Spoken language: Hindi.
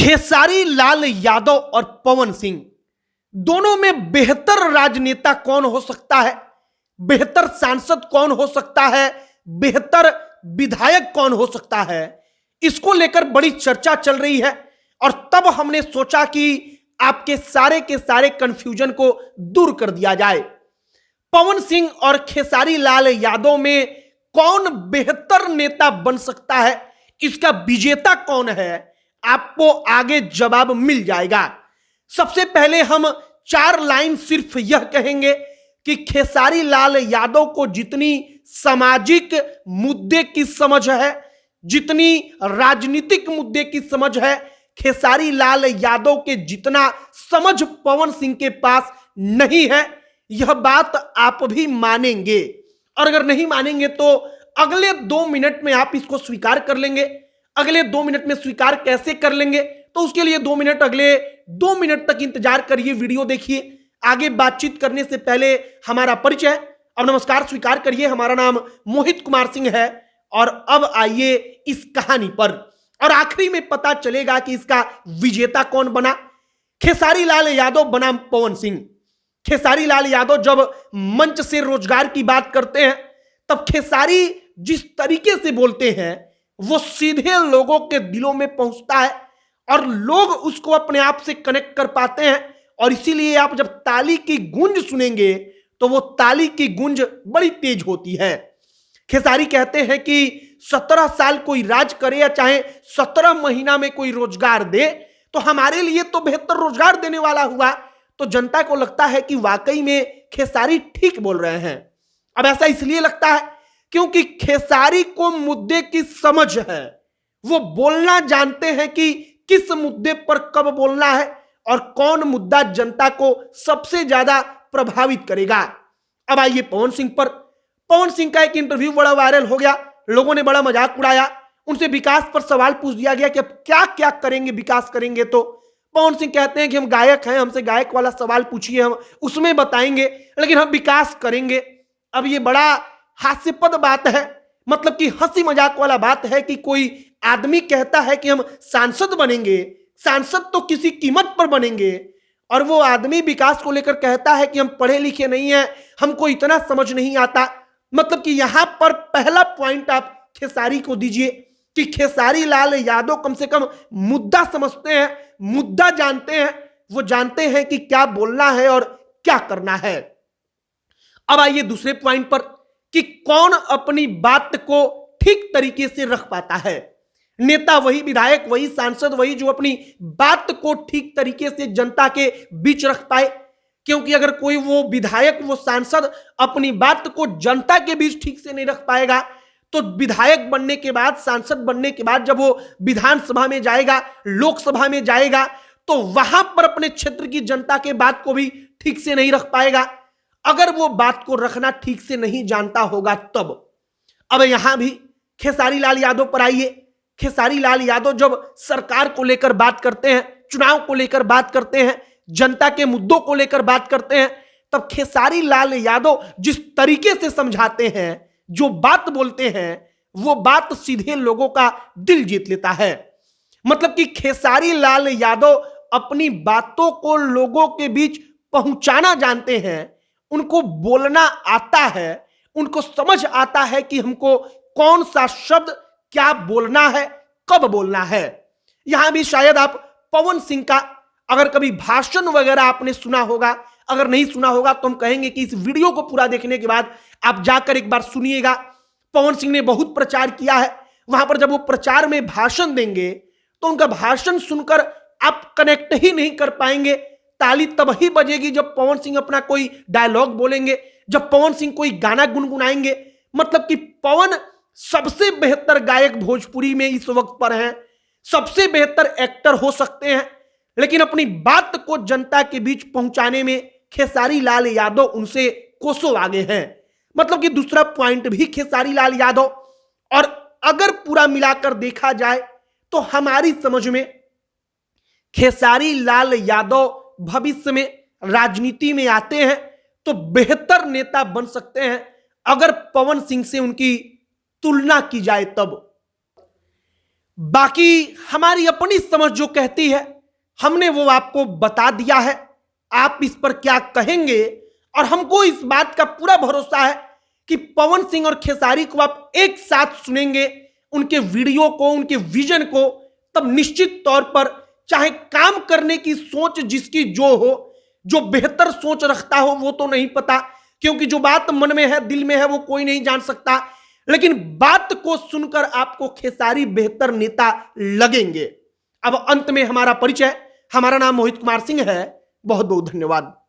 खेसारी लाल यादव और पवन सिंह दोनों में बेहतर राजनेता कौन हो सकता है, बेहतर सांसद कौन हो सकता है, बेहतर विधायक कौन हो सकता है, इसको लेकर बड़ी चर्चा चल रही है। और तब हमने सोचा कि आपके सारे के सारे कंफ्यूजन को दूर कर दिया जाए। पवन सिंह और खेसारी लाल यादव में कौन बेहतर नेता बन सकता है, इसका विजेता कौन है, आपको आगे जवाब मिल जाएगा। सबसे पहले हम 4 लाइन सिर्फ यह कहेंगे कि खेसारी लाल यादव को जितनी सामाजिक मुद्दे की समझ है, जितनी राजनीतिक मुद्दे की समझ है, खेसारी लाल यादव के जितना समझ पवन सिंह के पास नहीं है। यह बात आप भी मानेंगे, और अगर नहीं मानेंगे तो अगले 2 मिनट में आप इसको स्वीकार कर लेंगे। अगले 2 मिनट में स्वीकार कैसे कर लेंगे, तो उसके लिए 2 मिनट, अगले 2 मिनट तक इंतजार करिए, वीडियो देखिए। आगे बातचीत करने से पहले हमारा परिचय और नमस्कार स्वीकार करिए। हमारा नाम मोहित कुमार सिंह है, और अब आइए इस कहानी पर, और आखिरी में पता चलेगा कि इसका विजेता कौन बना। खेसारी लाल यादव बनाम पवन सिंह। खेसारी लाल यादव जब मंच से रोजगार की बात करते हैं, तब खेसारी जिस तरीके से बोलते हैं वो सीधे लोगों के दिलों में पहुंचता है, और लोग उसको अपने आप से कनेक्ट कर पाते हैं। और इसीलिए आप जब ताली की गूंज सुनेंगे तो वो ताली की गूंज बड़ी तेज होती है। खेसारी कहते हैं कि 17 साल कोई राज करे या चाहे 17 महीना में कोई रोजगार दे, तो हमारे लिए तो बेहतर रोजगार देने वाला हुआ। तो जनता को लगता है कि वाकई में खेसारी ठीक बोल रहे हैं। अब ऐसा इसलिए लगता है क्योंकि खेसारी को मुद्दे की समझ है। वो बोलना जानते हैं कि किस मुद्दे पर कब बोलना है और कौन मुद्दा जनता को सबसे ज्यादा प्रभावित करेगा। अब आइए पवन सिंह पर। पवन सिंह का एक इंटरव्यू बड़ा वायरल हो गया, लोगों ने बड़ा मजाक उड़ाया। उनसे विकास पर सवाल पूछ दिया गया कि अब क्या क्या करेंगे, विकास करेंगे। तो पवन सिंह कहते हैं कि हम गायक हैं, हमसे गायक वाला सवाल पूछिए, हम उसमें बताएंगे, लेकिन हम विकास करेंगे। अब ये बड़ा हास्यपद बात है, मतलब कि हंसी मजाक वाला बात है कि कोई आदमी कहता है कि हम सांसद बनेंगे, सांसद तो किसी कीमत पर बनेंगे, और वो आदमी विकास को लेकर कहता है कि हम पढ़े लिखे नहीं हैं, हमको इतना समझ नहीं आता। मतलब कि यहां पर पहला पॉइंट आप खेसारी को दीजिए कि खेसारी लाल यादव कम से कम मुद्दा समझते हैं, मुद्दा जानते हैं, वो जानते हैं कि क्या बोलना है और क्या करना है। अब आइए दूसरे पॉइंट पर कि कौन अपनी बात को ठीक तरीके से रख पाता है। नेता वही, विधायक वही, सांसद वही जो अपनी बात को ठीक तरीके से जनता के बीच रख पाए। क्योंकि अगर कोई वो विधायक, वो सांसद अपनी बात को जनता के बीच ठीक से नहीं रख पाएगा, तो विधायक बनने के बाद, सांसद बनने के बाद जब वो विधानसभा में जाएगा, लोकसभा में जाएगा, तो वहां पर अपने क्षेत्र की जनता के बात को भी ठीक से नहीं रख पाएगा, अगर वो बात को रखना ठीक से नहीं जानता होगा तब। अब यहां भी खेसारी लाल यादव पर आइए। खेसारी लाल यादव जब सरकार को लेकर बात करते हैं, चुनाव को लेकर बात करते हैं, जनता के मुद्दों को लेकर बात करते हैं, तब खेसारी लाल यादव जिस तरीके से समझाते हैं, जो बात बोलते हैं, वो बात सीधे लोगों का दिल जीत लेता है। मतलब कि खेसारी लाल यादव अपनी बातों को लोगों के बीच पहुंचाना जानते हैं, उनको बोलना आता है, उनको समझ आता है कि हमको कौन सा शब्द क्या बोलना है, कब बोलना है। यहां भी शायद आप पवन सिंह का अगर कभी भाषण वगैरह आपने सुना होगा, अगर नहीं सुना होगा तो हम कहेंगे कि इस वीडियो को पूरा देखने के बाद आप जाकर एक बार सुनिएगा। पवन सिंह ने बहुत प्रचार किया है, वहां पर जब वो प्रचार में भाषण देंगे तो उनका भाषण सुनकर आप कनेक्ट ही नहीं कर पाएंगे। ताली तब ही बजेगी जब पवन सिंह अपना कोई डायलॉग बोलेंगे, जब पवन सिंह कोई गाना गुनगुनाएंगे। मतलब कि पवन सबसे बेहतर गायक भोजपुरी में इस वक्त पर हैं, सबसे बेहतर एक्टर हो सकते हैं, लेकिन अपनी बात को जनता के बीच पहुंचाने में खेसारी लाल यादव उनसे कोसों आगे हैं। मतलब कि दूसरा पॉइंट भी खेसारी लाल यादव। और अगर पूरा मिलाकर देखा जाए तो हमारी समझ में खेसारी लाल यादव भविष्य में राजनीति में आते हैं तो बेहतर नेता बन सकते हैं अगर पवन सिंह से उनकी तुलना की जाए तब। बाकी हमारी अपनी समझ जो कहती है हमने वो आपको बता दिया है। आप इस पर क्या कहेंगे? और हमको इस बात का पूरा भरोसा है कि पवन सिंह और खेसारी को आप एक साथ सुनेंगे, उनके वीडियो को, उनके विजन को, तब निश्चित तौर पर चाहे काम करने की सोच जिसकी जो हो, जो बेहतर सोच रखता हो वो तो नहीं पता, क्योंकि जो बात मन में है, दिल में है, वो कोई नहीं जान सकता, लेकिन बात को सुनकर आपको खेसारी बेहतर नेता लगेंगे। अब अंत में हमारा परिचय, हमारा नाम मोहित कुमार सिंह है। बहुत बहुत धन्यवाद।